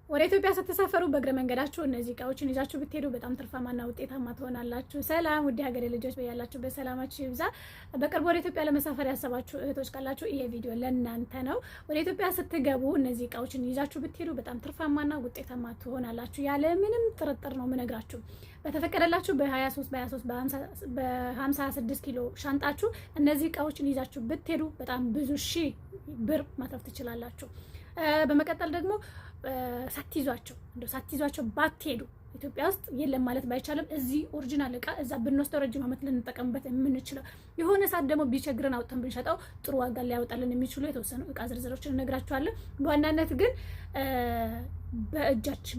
ወደ ኢትዮጵያ ስትሳፈሩ በእግረ መንገዳችሁ እነዚህ እቃዎችን ይዛችሁ ብትሄዱ በጣም ትርፋማና ውጤታማ ትሆናላችሁ። ሰላም ውድ ሀገሬ ልጆች፣ በያላችሁበት ሰላማችሁ ይብዛ። በቅርቡ ወደ ኢትዮጵያ ለመሳፈር ያሰባችሁ እህቶች ካላችሁ ይሄ ቪዲዮ ለእናንተ ነው። ወደ ኢትዮጵያ ስትገቡ እነዚህ እቃዎችን ይዛችሁ ብትሄዱ በጣም ትርፋማና ውጤታማ ትሆናላችሁ። ያለ ምንም ጥርጥር ነው የምነግራችሁ። በተፈቀደላችሁ በ23 በ56 ኪሎ ሻንጣችሁ እነዚህ እቃዎችን ይዛችሁ ብትሄዱ በጣም ብዙ ሺህ ብር ማትረፍ ትችላላችሁ። በመቀጠል ደግሞ ሳትይዟቸው ባትሄዱ ኢትዮጵያ ውስጥ የለም ማለት ባይቻልም እዚህ ኦሪጂናል እቃ እዛ ብንወስደው ረጅም ዓመት ልንጠቀምበት የምንችለው የሆነ ሰዓት ደግሞ ቢቸግረን አውጥተን ብንሸጠው ጥሩ ዋጋ ሊያወጣልን የሚችሉ የተወሰኑ እቃ ዝርዝሮችን እነግራችኋለሁ። በዋናነት ግን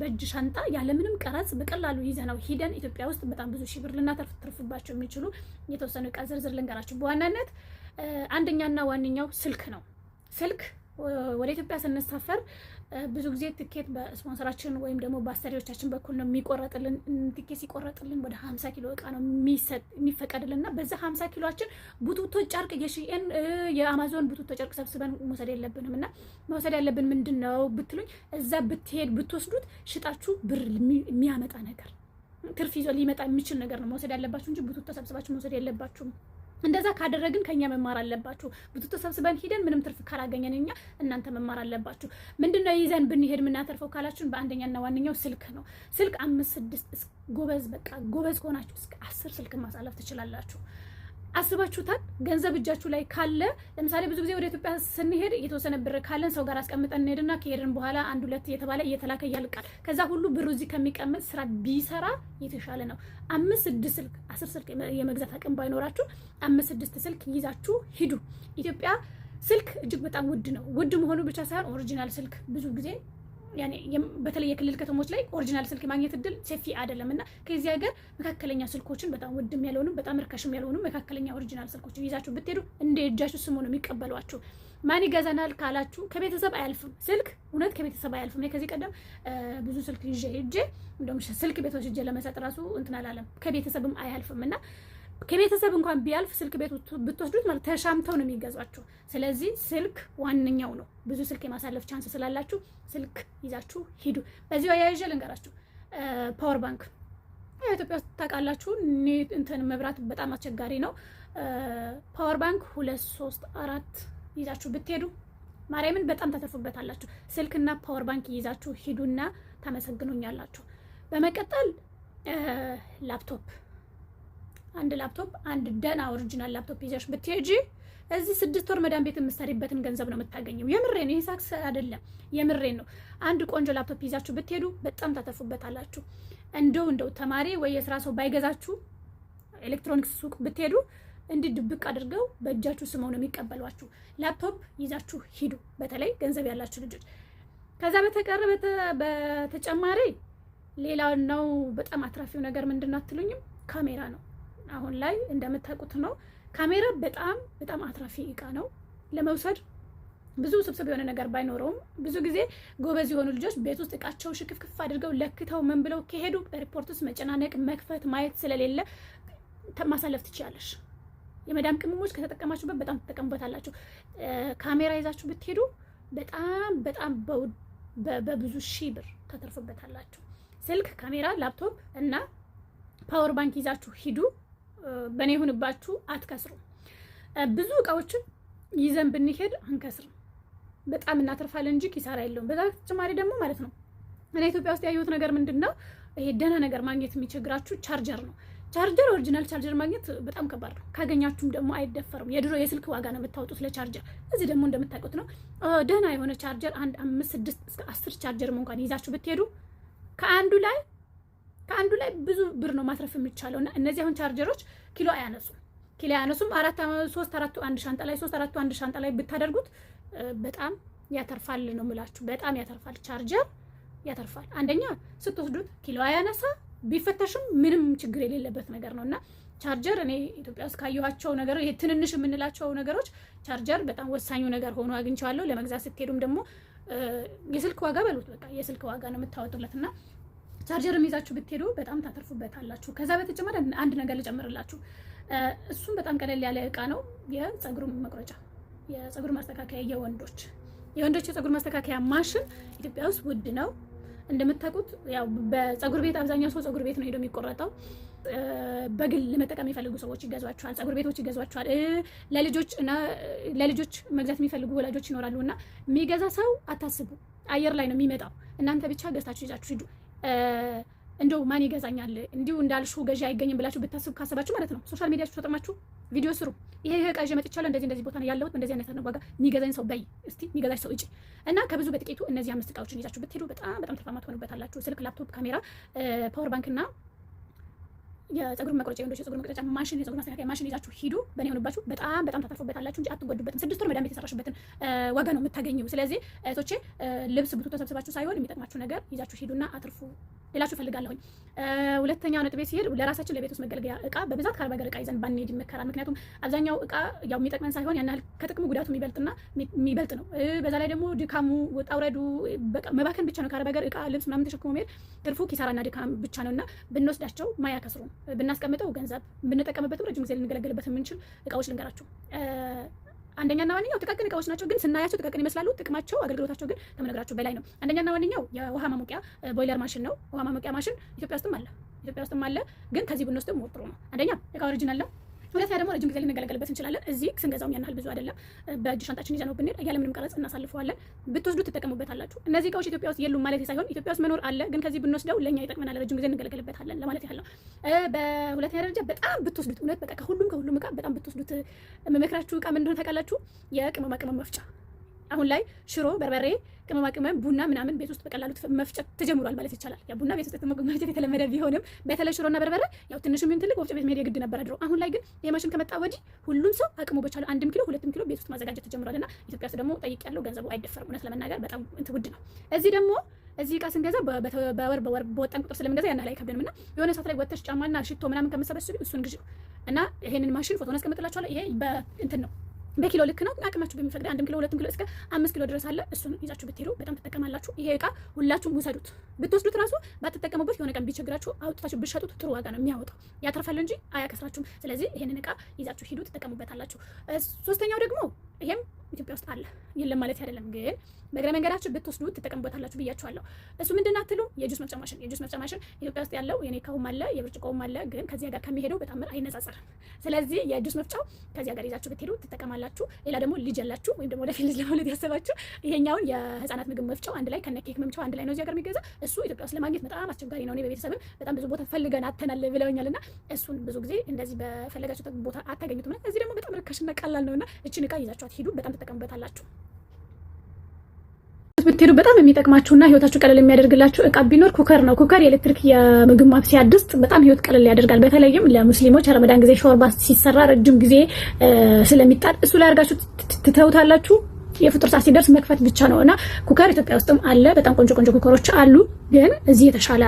በእጅ ሻንጣ ያለምንም ቀረጽ በቀላሉ ይዘነው ሂደን ኢትዮጵያ ውስጥ በጣም ብዙ ሺህ ብር ልናተርፍባቸው የሚችሉ የተወሰኑ እቃ ዝርዝር ልንገራችሁ። በዋናነት አንደኛና ዋነኛው ስልክ ነው። ስልክ ወደ ኢትዮጵያ ስንሳፈር ብዙ ጊዜ ትኬት በስፖንሰራችን ወይም ደግሞ በአሰሪዎቻችን በኩል ነው የሚቆረጥልን። ትኬት ሲቆረጥልን ወደ 50 ኪሎ እቃ ነው የሚፈቀድልና በዛ 50 ኪሎአችን ቡቱቶ ጨርቅ የሺኤን የአማዞን ቡቱቶ ጨርቅ ሰብስበን መውሰድ የለብንም። እና መውሰድ ያለብን ምንድነው ብትሉኝ፣ እዛ ብትወስዱት ሽጣችሁ ብር የሚያመጣ ነገር ትርፍ ይዞ ሊመጣ የሚችል ነገር ነው መውሰድ ያለባችሁ እንጂ ቡቱቶ ሰብስባችሁ መውሰድ የለባችሁም። እንደዛ ካደረግን ከኛ መማር አለባችሁ። ብዙ ተሰብስበን ሂደን ምንም ትርፍ ካላገኘን እናንተ መማር አለባችሁ። ምንድነው ይዘን ብንሄድ የምናተርፈው ካላችሁን በአንደኛና ዋነኛው ስልክ ነው። ስልክ 5-6 ጎበዝ ከሆናችሁ እስከ 10 ስልክ ማሳለፍ ትችላላችሁ። አስባችሁታል? ገንዘብ እጃችሁ ላይ ካለ ለምሳሌ ብዙ ጊዜ ወደ ኢትዮጵያ ስንሄድ የተወሰነ ብር ካለን ሰው ጋር አስቀምጠን እንሄድና ከሄድን በኋላ 1-2 እየተባለ እየተላከ ያልቃል። ከዛ ሁሉ ብሩ እዚህ ከሚቀመጥ ስራ ቢሰራ የተሻለ ነው። 5-6 ስልክ 10 ስልክ የመግዛት አቅም ባይኖራችሁ 5-6 ስልክ ይዛችሁ ሂዱ። ኢትዮጵያ ስልክ እጅግ በጣም ውድ ነው። ውድ መሆኑ ብቻ ሳይሆን ኦሪጂናል ስልክ ብዙ ጊዜ በተለይ የክልል ከተሞች ላይ ኦሪጂናል ስልክ ማግኘት እድል ሰፊ አይደለም እና ከዚህ ሀገር መካከለኛ ስልኮችን በጣም ውድም ያልሆኑም በጣም ርካሽም ያልሆኑም መካከለኛ ኦሪጂናል ስልኮችን ይዛችሁ ብትሄዱ እንደ እጃችሁ ስሙ ነው የሚቀበሏችሁ። ማን ይገዛናል ካላችሁ ከቤተሰብ አያልፍም ስልክ፣ እውነት ከቤተሰብ አያልፍም። ከዚህ ቀደም ብዙ ስልክ ይዤ እንደውም ስልክ ቤቶች ሄጄ ለመሰጥ ራሱ እንትን አላለም። ከቤተሰብም አያልፍም እና ከቤተሰብ እንኳን ቢያልፍ ስልክ ቤት ብትወስዱት ማለት ተሻምተው ነው የሚገዟችሁ። ስለዚህ ስልክ ዋነኛው ነው። ብዙ ስልክ የማሳለፍ ቻንስ ስላላችሁ ስልክ ይዛችሁ ሂዱ። በዚሁ አያይዤ ልንገራችሁ፣ ፓወር ባንክ ኢትዮጵያ ውስጥ ታውቃላችሁ፣ እንትን መብራት በጣም አስቸጋሪ ነው። ፓወር ባንክ 2-3-4 ይዛችሁ ብትሄዱ ማርያምን በጣም ታተርፉበታላችሁ። ስልክና ፓወር ባንክ ይዛችሁ ሂዱና ታመሰግኑኛላችሁ። በመቀጠል ላፕቶፕ አንድ ደና ኦሪጂናል ላፕቶፕ ይዘሽ ብትሄጂ እዚህ 6 ወር መዳን ቤት የምትሰሪበትን ገንዘብ ነው የምታገኘው። የምሬን ነው፣ ይሄ ሳክስ አይደለም፣ የምሬን ነው። አንድ ቆንጆ ላፕቶፕ ይዛችሁ ብትሄዱ በጣም ታተርፉበታላችሁ። እንደው ተማሪ ወይ የስራ ሰው ባይገዛችሁ ኤሌክትሮኒክስ ሱቅ ብትሄዱ እንዲህ ድብቅ አድርገው በእጃችሁ ስመው ነው የሚቀበሏችሁ። ላፕቶፕ ይዛችሁ ሂዱ፣ በተለይ ገንዘብ ያላችሁ ልጆች። ከዛ በተጨማሪ ሌላው ነው በጣም አትራፊው ነገር ምንድን ነው አትሉኝም? ካሜራ ነው። አሁን ላይ እንደምታውቁት ነው ካሜራ በጣም አትራፊ እቃ ነው። ለመውሰድ ብዙ ስብስብ የሆነ ነገር ባይኖረውም ብዙ ጊዜ ጎበዝ የሆኑ ልጆች ቤት ውስጥ እቃቸው ሽክፍክፍ አድርገው ለክተው ምን ብለው ከሄዱ በሪፖርት ውስጥ መጨናነቅ፣ መክፈት፣ ማየት ስለሌለ ማሳለፍ ትችላለሽ። የመዳም ቅመሞች ከተጠቀማችሁበት በጣም ትጠቀሙበታላችሁ። ካሜራ ይዛችሁ ብትሄዱ በጣም በብዙ ሺህ ብር ታተርፉበታላችሁ። ስልክ፣ ካሜራ፣ ላፕቶፕ እና ፓወር ባንክ ይዛችሁ ሂዱ። በእኔ ይሁንባችሁ፣ አትከስሩም። ብዙ እቃዎችን ይዘን ብንሄድ አንከስርም፣ በጣም እናተርፋለን እንጂ ኪሳራ የለውም። በዛ ተጨማሪ ደግሞ ማለት ነው እኔ ኢትዮጵያ ውስጥ ያየሁት ነገር ምንድነው፣ ይሄ ደህና ነገር ማግኘት የሚቸግራችሁ ቻርጀር ነው። ቻርጀር፣ ኦሪጂናል ቻርጀር ማግኘት በጣም ከባድ ነው። ካገኛችሁም ደግሞ አይደፈርም። የድሮ የስልክ ዋጋ ነው የምታወጡት ለቻርጀር። እዚህ ደግሞ እንደምታውቁት ነው ደህና የሆነ ቻርጀር 5-6-10 ቻርጀርም እንኳን ይዛችሁ ብትሄዱ ከአንዱ ላይ ብዙ ብር ነው ማትረፍ የሚቻለው። እና እነዚህ አሁን ቻርጀሮች ኪሎ አያነሱም። 3-4 አንድ ሻንጣ ላይ ብታደርጉት በጣም ያተርፋል ነው የምላችሁ። በጣም ያተርፋል። ቻርጀር ያተርፋል። አንደኛ ስትወስዱት ኪሎ አያነሳ፣ ቢፈተሽም ምንም ችግር የሌለበት ነገር ነው። እና ቻርጀር እኔ ኢትዮጵያ ውስጥ ካየኋቸው ነገሮች ይሄ ትንንሽ የምንላቸው ነገሮች ቻርጀር በጣም ወሳኙ ነገር ሆኖ አግኝቼዋለሁ። ለመግዛት ስትሄዱም ደግሞ የስልክ ዋጋ በሉት፣ በቃ የስልክ ዋጋ ነው የምታወጡለት እና ቻርጀርም ይዛችሁ ብትሄዱ በጣም ታተርፉበታላችሁ። ከዛ በተጨማሪ አንድ ነገር ልጨምርላችሁ። እሱም በጣም ቀለል ያለ እቃ ነው። የፀጉር መቁረጫ፣ የፀጉር ማስተካከያ፣ የወንዶች የፀጉር ማስተካከያ ማሽን ኢትዮጵያ ውስጥ ውድ ነው። እንደምታውቁት ያው በፀጉር ቤት አብዛኛው ሰው ፀጉር ቤት ነው ሄዶ የሚቆረጠው። በግል ለመጠቀም የሚፈልጉ ሰዎች ይገዟቸዋል፣ ፀጉር ቤቶች ይገዟቸዋል። ለልጆች መግዛት የሚፈልጉ ወላጆች ይኖራሉና የሚገዛ ሰው አታስቡ፣ አየር ላይ ነው የሚመጣው። እናንተ ብቻ ገዝታችሁ ይዛችሁ ሂዱ። እንደው ማን ይገዛኛል እንዲሁ እንዳልሹ ገዢ አይገኝም ብላችሁ ብታስቡ ካሰባችሁ ማለት ነው ሶሻል ሚዲያችሁ ተጠቅማችሁ ቪዲዮ ስሩ። ይሄ ዕቃ ይዤ መጥቻለሁ፣ እንደዚህ ቦታ ነው ያለሁት፣ እንደዚህ አይነት ነው ዋጋ፣ የሚገዛኝ ሰው በይ እስቲ የሚገዛኝ ሰው እጪ እና ከብዙ በጥቂቱ እነዚህ 5 ዕቃዎችን ይዛችሁ ብትሄዱ በጣም ትርፋማ ትሆኑበታላችሁ። ስልክ፣ ላፕቶፕ፣ ካሜራ፣ ፓወር ባንክ እና የፀጉር መቁረጫ የወንዶች የፀጉር መቁረጫ ማሽን፣ የፀጉር ማስተካከያ ማሽን ይዛችሁ ሂዱ። በእኔ ሆኑባችሁ በጣም ታተርፉበታላችሁ እንጂ አትጎዱበትም። 6 ወር መዳም የተሰራሽበትን ዋጋ ነው የምታገኙ። ስለዚህ እህቶቼ ልብስ ብቱ ተሰብስባችሁ ሳይሆን የሚጠቅማችሁ ነገር ይዛችሁ ሂዱና አትርፉ ሌላችሁ ፈልጋለሁኝ። ሁለተኛው ነጥቤ ሲሄድ ለራሳችን ለቤት ውስጥ መገልገያ ዕቃ በብዛት ከአረብ ሀገር ዕቃ ይዘን ባንሄድ ይመከራል። ምክንያቱም አብዛኛው ዕቃ ያው የሚጠቅመን ሳይሆን ያን ያህል ከጥቅሙ ጉዳቱ የሚበልጥ ነው። በዛ ላይ ደግሞ ድካሙ ውጣ ውረዱ መባከን ብቻ ነው። ከአረብ ሀገር ዕቃ ልብስ ምናምን ተሸክሞ መሄድ ትርፉ ኪሳራና ድካም ብቻ ነውና ብንወስዳቸው ማያከስሩ ብናስቀምጠው ገንዘብ ብንጠቀምበትም ረጅም ጊዜ ልንገለገልበት የምንችል ዕቃዎች ልንገራችሁ። አንደኛና ዋነኛው ጥቃቅን ዕቃዎች ናቸው፣ ግን ስናያቸው ጥቃቅን ይመስላሉ። ጥቅማቸው አገልግሎታቸው ግን ከምነግራችሁ በላይ ነው። አንደኛና ዋነኛው የውሃ ማሞቂያ ቦይለር ማሽን ነው። ውሃ ማሞቂያ ማሽን ኢትዮጵያ ውስጥም አለ፣ ግን ከዚህ ብንወስደው ሞር ጥሩ ነው። አንደኛ ዕቃ ኦሪጂናል ነው። ሁለተኛ ደግሞ ረጅም ጊዜ ልንገለገልበት እንችላለን። እዚህ ስንገዛውም ያን ያህል ብዙ አይደለም። በእጅ ሻንጣችን ይዘነው ብንሄድ ያለምንም ቀረጽ እናሳልፈዋለን። ብትወስዱ ትጠቀሙበታላችሁ። እነዚህ ዕቃዎች ኢትዮጵያ ውስጥ የሉም ማለት ሳይሆን ኢትዮጵያ ውስጥ መኖር አለ፣ ግን ከዚህ ብንወስደው ለእኛ ይጠቅመናል፣ ረጅም ጊዜ እንገለገልበታለን ለማለት ያህል ነው። በሁለተኛ ደረጃ በጣም ብትወስዱት እውነት በቃ ከሁሉም ዕቃ በጣም ብትወስዱት የምመክራችሁ ዕቃ ምን እንደሆነ ታውቃላችሁ? የቅመማ ቅመም መፍጫ። አሁን ላይ ሽሮ፣ በርበሬ፣ ቅመማ ቅመም፣ ቡና ምናምን ቤት ውስጥ በቀላሉ መፍጨት ተጀምሯል ማለት ይቻላል። ያ ቡና ቤት ውስጥ መፍጨት የተለመደ ቢሆንም በተለይ ሽሮና በርበሬ ያው ትንሽም ይሁን ትልቅ ወፍጮ ቤት መሄድ የግድ ነበር ድሮ። አሁን ላይ ግን የማሽን ከመጣ ወዲህ ሁሉም ሰው አቅሙ በቻለ 1 ኪሎ 2 ኪሎ ቤት ውስጥ ማዘጋጀት ተጀምሯልና ኢትዮጵያ ውስጥ ደግሞ ጠይቅ ያለው ገንዘቡ አይደፈርም። እውነት ለመናገር በጣም ውድ ነው። እዚህ ዕቃ ስንገዛ በወር በወጣን ቁጥር ስለምንገዛ ያን ላይ አይከብደንም እና የሆነ ሰዓት ላይ ወተሽ ጫማና ሽቶ ምናምን ከምትሰበስቢ እሱን ግዢ እና ይሄንን ማሽን ፎቶን አስቀምጥላችኋለሁ። ይሄ በእንትን ነው በኪሎ ልክ ነው። አቅማችሁ በሚፈቅድ 1 ኪሎ 2 ኪሎ እስከ 5 ኪሎ ድረስ አለ። እሱን ይዛችሁ ብትሄዱ በጣም ትጠቀማላችሁ። ይሄ ዕቃ ሁላችሁም ውሰዱት። ብትወስዱት ራሱ ባትጠቀሙበት የሆነ ቀን ቢቸግራችሁ አውጥታችሁ ብትሸጡት ጥሩ ዋጋ ነው የሚያወጣው። ያተርፋል እንጂ አያከስራችሁም። ስለዚህ ይሄንን ዕቃ ይዛችሁ ሂዱ፣ ትጠቀሙበታላችሁ። ሶስተኛው ደግሞ ይሄም ኢትዮጵያ ውስጥ አለ የለም ማለት አይደለም፣ ግን በእግረ መንገዳችሁ ብትወስዱት ትጠቀሙበታላችሁ ብያችኋለሁ። እሱ ምንድን ነው አትሉ? የጁስ መፍጫ ማሽን። የጁስ መፍጫ ማሽን ኢትዮጵያ ውስጥ ያለው የኔካውም አለ የብርጭቆውም አለ፣ ግን ከዚያ ጋር ከሚሄደው በጣም አይነጻጸርም። ስለዚህ የጁስ መፍጫው ከዚያ ጋር ይዛችሁ ብትሄዱ ትጠቀማላችሁ። ሌላ ደግሞ ልጅ ያላችሁ ወይም ደግሞ ወደፊት ልጅ ለመውለድ ያሰባችሁ ይሄኛውን የህፃናት ምግብ መፍጫው አንድ ላይ ከነ ኬክ መምቻው አንድ ላይ ነው እዚያ ጋር የሚገዛ። እሱ ኢትዮጵያ ውስጥ ለማግኘት በጣም አስቸጋሪ ነው። እኔ በቤተሰብም በጣም ብዙ ቦታ ፈልገን አተናል ብለውኛልና እሱን ብዙ ጊዜ እንደዚህ በፈለጋችሁት ቦታ አታገኙትም። እዚህ ደግሞ በጣም ርካሽና ቀላል ነውና እቺን ዕቃ ይዛችኋት ሂዱ፣ በጣም ትጠቀሙበታላችሁ። ብትሄዱ በጣም የሚጠቅማችሁና ህይወታችሁ ቀለል የሚያደርግላችሁ ዕቃ ቢኖር ኩከር ነው። ኩከር የኤሌክትሪክ የምግብ ማብሰያ ድስት በጣም ህይወት ቀለል ያደርጋል። በተለይም ለሙስሊሞች ረመዳን ጊዜ ሾርባ ሲሰራ ረጅም ጊዜ ስለሚጣድ እሱ ላይ አድርጋችሁ ትተውታላችሁ። የፍጡር ሰዓት ሲደርስ መክፈት ብቻ ነውና ኩከር ኢትዮጵያ ውስጥም አለ። በጣም ቆንጆ ኩከሮች አሉ፣ ግን እዚህ የተሻለ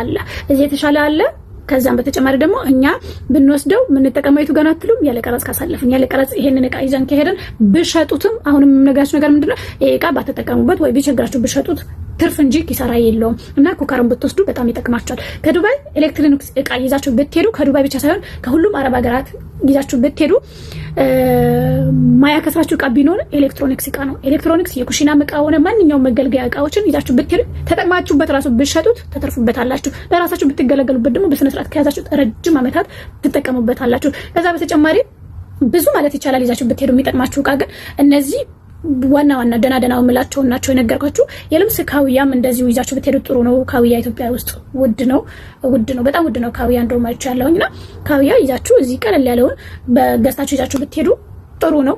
አለ። ከዛም በተጨማሪ ደግሞ እኛ ብንወስደው የምንጠቀመው የቱ ጋር አትሉም? ያለ ቀረጽ ካሳለፍን ያለ ቀረጽ ይሄንን ዕቃ ይዘን ከሄደን ብሸጡትም አሁንም የምነግራችሁ ነገር ምንድነው ይሄ ዕቃ ባትጠቀሙበት ወይ ቢቸግራችሁ ብሸጡት ትርፍ እንጂ ኪሳራ የለውም እና ኩከርን ብትወስዱ በጣም ይጠቅማችኋል። ከዱባይ ኤሌክትሮኒክስ ዕቃ ይዛችሁ ብትሄዱ ከዱባይ ብቻ ሳይሆን ከሁሉም አረብ ሀገራት ይዛችሁ ብትሄዱ ማያከስራችሁ ዕቃ ቢኖር ኤሌክትሮኒክስ ዕቃ ነው። ኤሌክትሮኒክስ የኩሽና ዕቃ ሆነ ማንኛውም መገልገያ ዕቃዎችን ይዛችሁ ብትሄዱ ተጠቅማችሁበት ራሱ ብትሸጡት ተተርፉበታላችሁ። ለራሳችሁ ብትገለገሉበት ደግሞ በስነ ስርዓት ከያዛችሁ ረጅም ዓመታት ትጠቀሙበታላችሁ። ከዛ በተጨማሪ ብዙ ማለት ይቻላል ይዛችሁ ብትሄዱ የሚጠቅማችሁ ዕቃ ግን እነዚህ ዋና ደናው የምላቸው ናቸው የነገርኳችሁ። የልብስ ካውያም እንደዚሁ ይዛችሁ ብትሄዱ ጥሩ ነው። ካውያ ኢትዮጵያ ውስጥ ውድ ነው፣ በጣም ውድ ነው ካውያ እንደውም አይቻለሁኝና ካውያ ይዛችሁ እዚህ ቀለል ያለውን በገዝታችሁ ይዛችሁ ብትሄዱ ጥሩ ነው።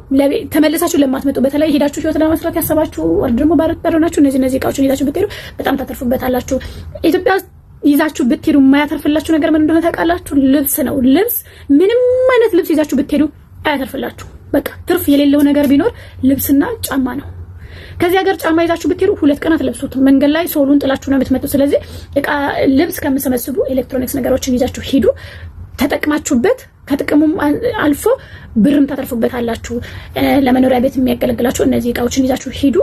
ተመልሳችሁ ለማትመጡ በተለይ ሄዳችሁ ህይወት ለመስራት ያሰባችሁ ወር ደግሞ ባረናችሁ እነዚህ ዕቃዎችን ይዛችሁ ብትሄዱ በጣም ታተርፉበታላችሁ። ኢትዮጵያ ውስጥ ይዛችሁ ብትሄዱ የማያተርፍላችሁ ነገር ምን እንደሆነ ታውቃላችሁ? ልብስ ነው። ልብስ ምንም አይነት ልብስ ይዛችሁ ብትሄዱ አያተርፍላችሁ። በቃ ትርፍ የሌለው ነገር ቢኖር ልብስና ጫማ ነው። ከዚህ ሀገር ጫማ ይዛችሁ ብትሄዱ 2 ቀናት ለብሱት መንገድ ላይ ሶሉን ጥላችሁ ነው የምትመጡ። ስለዚህ ዕቃ ልብስ ከምትሰበስቡ ኤሌክትሮኒክስ ነገሮችን ይዛችሁ ሂዱ፣ ተጠቅማችሁበት ከጥቅሙም አልፎ ብርም ታተርፉበታላችሁ። ለመኖሪያ ቤት የሚያገለግላችሁ እነዚህ ዕቃዎችን ይዛችሁ ሂዱ፣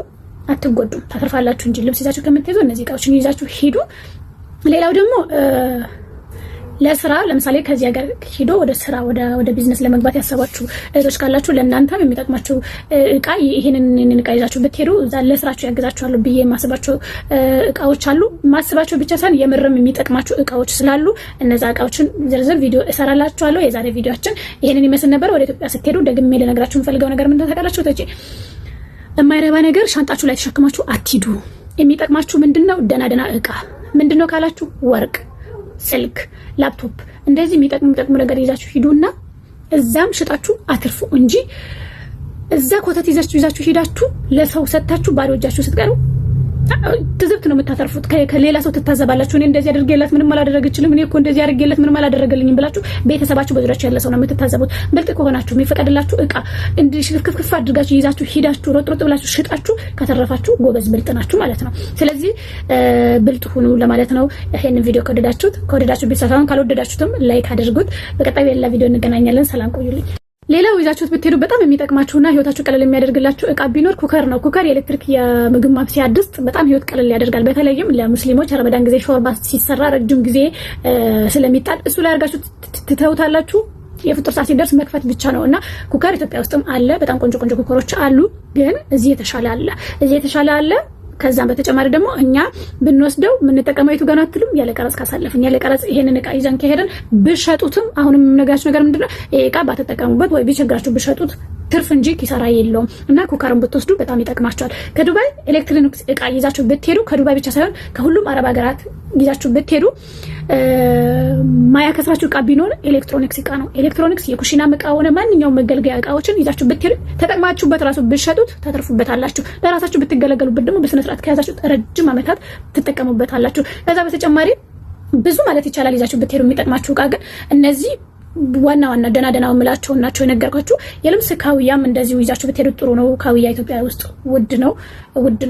አትጎዱም፣ ታተርፋላችሁ እንጂ ልብስ ይዛችሁ ከምትሄዱ እነዚህ ዕቃዎችን ይዛችሁ ሂዱ። ሌላው ደግሞ ለስራ ለምሳሌ ከዚህ ሀገር ሄዶ ወደ ስራ ወደ ቢዝነስ ለመግባት ያሰባችሁ እህቶች ካላችሁ ለእናንተም የሚጠቅማችሁ እቃ ይሄንን እቃ ይዛችሁ ብትሄዱ እዛ ለስራችሁ ያግዛችኋል ብዬ የማስባቸው እቃዎች አሉ። ማስባቸው ብቻ ሳይሆን የምርም የሚጠቅማችሁ እቃዎች ስላሉ እነዛ እቃዎችን ዝርዝር ቪዲዮ እሰራላችኋለሁ። የዛሬ ቪዲዮአችን ይሄንን ይመስል ነበር። ወደ ኢትዮጵያ ስትሄዱ ደግሜ ልነግራችሁ የምፈልገው ነገር ምንድነው ታውቃላችሁ? ተጪ የማይረባ ነገር ሻንጣችሁ ላይ ተሸክማችሁ አትሂዱ። የሚጠቅማችሁ ምንድነው? ደህና እቃ ምንድነው ካላችሁ ወርቅ፣ ስልክ፣ ላፕቶፕ እንደዚህ የሚጠቅሙ ነገር ይዛችሁ ሂዱና እዛም ሽጣችሁ አትርፉ እንጂ እዛ ኮተት ይዛችሁ ሂዳችሁ ለሰው ሰጥታችሁ ባዶ እጃችሁ ስትቀሩ ትዝብት ነው የምታተርፉት። ከሌላ ሰው ትታዘባላችሁ። እኔ እንደዚህ አድርጌላት ምንም አላደረገችልም፣ እኔ እኮ እንደዚህ አድርጌላት ምንም አላደረገልኝም ብላችሁ ቤተሰባችሁ በዙሪያችሁ ያለ ሰው ነው የምትታዘቡት። ብልጥ ከሆናችሁ የሚፈቀድላችሁ እቃ እንዲህ ሽክፍክፍ አድርጋችሁ ይዛችሁ ሂዳችሁ ሮጥ ብላችሁ ሽጣችሁ ካተረፋችሁ ጎበዝ ብልጥ ናችሁ ማለት ነው። ስለዚህ ብልጥ ሁኑ ለማለት ነው። ይሄንን ቪዲዮ ከወደዳችሁ ቢሳሳውን ካልወደዳችሁትም ላይክ አድርጉት። በቀጣይ በሌላ ቪዲዮ እንገናኛለን። ሰላም ቆዩልኝ። ሌላው ይዛችሁት ብትሄዱ በጣም የሚጠቅማችሁና ህይወታችሁ ቀለል የሚያደርግላችሁ እቃ ቢኖር ኩከር ነው። ኩከር የኤሌክትሪክ የምግብ ማብሰያ ድስት በጣም ህይወት ቀለል ያደርጋል። በተለይም ለሙስሊሞች ረመዳን ጊዜ ሾርባ ሲሰራ ረጅም ጊዜ ስለሚጣል እሱ ላይ አድርጋችሁ ትተውታላችሁ። የፍጡር ሰዓት ሲደርስ መክፈት ብቻ ነው እና ኩከር ኢትዮጵያ ውስጥም አለ። በጣም ቆንጆ ኩከሮች አሉ። ግን እዚህ የተሻለ አለ። ከዛም በተጨማሪ ደግሞ እኛ ብንወስደው የምንጠቀመው የቱ ጋር ነው አትሉም? ያለ ቀረጽ ካሳለፍን ያለ ቀረጽ ይሄንን እቃ ይዘን ከሄደን ብሸጡትም አሁንም የምነግራችሁ ነገር ምንድነው ይሄ እቃ ባትጠቀሙበት ወይ ቢቸግራችሁ ብሸጡት ትርፍ እንጂ ኪሳራ የለውም እና ኩከርን ብትወስዱ በጣም ይጠቅማችኋል። ከዱባይ ኤሌክትሮኒክስ እቃ ይዛችሁ ብትሄዱ ከዱባይ ብቻ ሳይሆን ከሁሉም አረብ ሀገራት ይዛችሁ ብትሄዱ ማያከስራችሁ እቃ ቢኖር ኤሌክትሮኒክስ እቃ ነው። ኤሌክትሮኒክስ የኩሽና እቃ ሆነ ማንኛውም መገልገያ እቃዎችን ይዛችሁ ብትሄዱ ተጠቅማችሁበት ራሱ ብትሸጡት ታተርፉበታላችሁ። ለራሳችሁ ብትገለገሉበት ደግሞ በስነ ስርዓት ከያዛችሁ ረጅም ዓመታት ትጠቀሙበታላችሁ። ከዛ በተጨማሪ ብዙ ማለት ይቻላል ይዛችሁ ብትሄዱ የሚጠቅማችሁ እቃ ግን እነዚህ ዋና ደና የምላቸው ናቸው የነገርኳችሁ። የልብስ ካውያም እንደዚሁ ይዛችሁ ብትሄዱ ጥሩ ነው። ካውያ ኢትዮጵያ ውስጥ ውድ ነው፣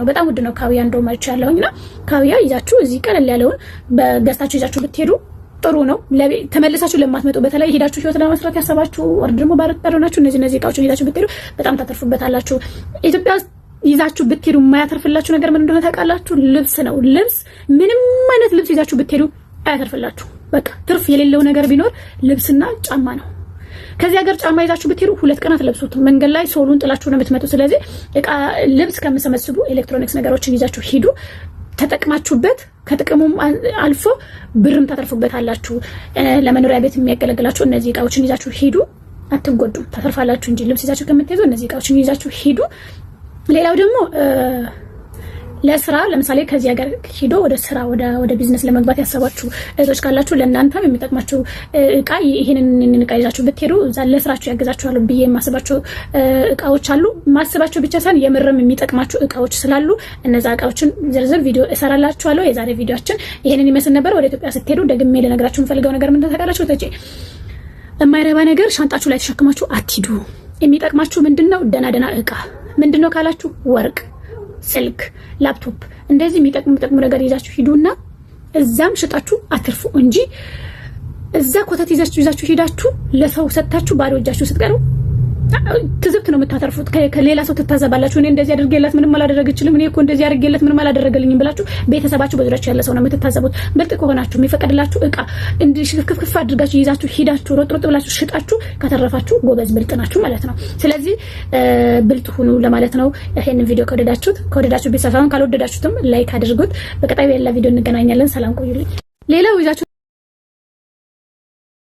በጣም ውድ ነው ካውያ እንደው ማለት ያለውና ካውያ ይዛችሁ እዚህ ቀለል ያለውን በገዝታችሁ ይዛችሁ ብትሄዱ ጥሩ ነው። ተመልሳችሁ ለማትመጡ በተለይ ሄዳችሁ ህይወት ለመስራት ያሰባችሁ ወር ደግሞ ባረጣናችሁ እነዚህ እቃዎችን ይዛችሁ ብትሄዱ በጣም ታተርፉበታላችሁ። ኢትዮጵያ ይዛችሁ ብትሄዱ የማያተርፍላችሁ ነገር ምን እንደሆነ ታውቃላችሁ? ልብስ ነው። ልብስ ምንም አይነት ልብስ ይዛችሁ ብትሄዱ አያተርፍላችሁ። በቃ ትርፍ የሌለው ነገር ቢኖር ልብስና ጫማ ነው። ከዚህ ሀገር ጫማ ይዛችሁ ብትሄዱ 2 ቀን አትለብሱትም። መንገድ ላይ ሶሉን ጥላችሁ ነው የምትመጡ። ስለዚህ እቃ ልብስ ከምትሰበስቡ ኤሌክትሮኒክስ ነገሮችን ይዛችሁ ሂዱ። ተጠቅማችሁበት ከጥቅሙም አልፎ ብርም ታተርፉበታላችሁ። ለመኖሪያ ቤት የሚያገለግላችሁ እነዚህ እቃዎችን ይዛችሁ ሂዱ። አትጎዱም፣ ታተርፋላችሁ እንጂ ልብስ ይዛችሁ ከምትሄዱ እነዚህ እቃዎችን ይዛችሁ ሂዱ። ሌላው ደግሞ ለስራ ለምሳሌ ከዚህ ሀገር ሄዶ ወደ ስራ ወደ ቢዝነስ ለመግባት ያሰባችሁ እህቶች ካላችሁ ለእናንተም የሚጠቅማችሁ እቃ ይሄንን እቃ ይዛችሁ ብትሄዱ እዛ ለስራችሁ ያግዛችኋል ብዬ የማስባቸው እቃዎች አሉ። ማስባቸው ብቻ ሳይሆን የምርም የሚጠቅማችሁ እቃዎች ስላሉ እነዛ እቃዎችን ዝርዝር ቪዲዮ እሰራላችኋለሁ። የዛሬ ቪዲዮአችን ይሄንን ይመስል ነበር። ወደ ኢትዮጵያ ስትሄዱ ደግሜ ልነግራችሁ የምፈልገው ነገር ምንድነው ታውቃላችሁ? ተጪ የማይረባ ነገር ሻንጣችሁ ላይ ተሸክማችሁ አትሂዱ። የሚጠቅማችሁ ምንድነው? ደህና እቃ ምንድነው ካላችሁ ወርቅ፣ ስልክ፣ ላፕቶፕ እንደዚህ የሚጠቅሙ ነገር ይዛችሁ ሂዱና እዛም ሽጣችሁ አትርፉ እንጂ እዛ ኮተት ይዛችሁ ሂዳችሁ ለሰው ሰጥታችሁ ባዶ እጃችሁ ስትቀሩ ትዝብት ነው የምታተርፉት። ከሌላ ሰው ትታዘባላችሁ። እኔ እንደዚህ አድርጌላት ምንም አላደረገችልም፣ እኔ እኮ እንደዚህ አድርጌላት ምንም አላደረገልኝም ብላችሁ ቤተሰባችሁ በዙሪያችሁ ያለ ሰው ነው የምትታዘቡት። ብልጥ ከሆናችሁ የሚፈቀድላችሁ እቃ እንዲህ ሽክፍክፍ አድርጋችሁ ይዛችሁ ሂዳችሁ ሮጥ ብላችሁ ሽጣችሁ ካተረፋችሁ ጎበዝ ብልጥ ናችሁ ማለት ነው። ስለዚህ ብልጥ ሁኑ ለማለት ነው። ይሄንን ቪዲዮ ከወደዳችሁ ቢሳሳውን ካልወደዳችሁትም ላይክ አድርጉት። በቀጣይ በሌላ ቪዲዮ እንገናኛለን። ሰላም ቆዩልኝ። ሌላው ይዛችሁ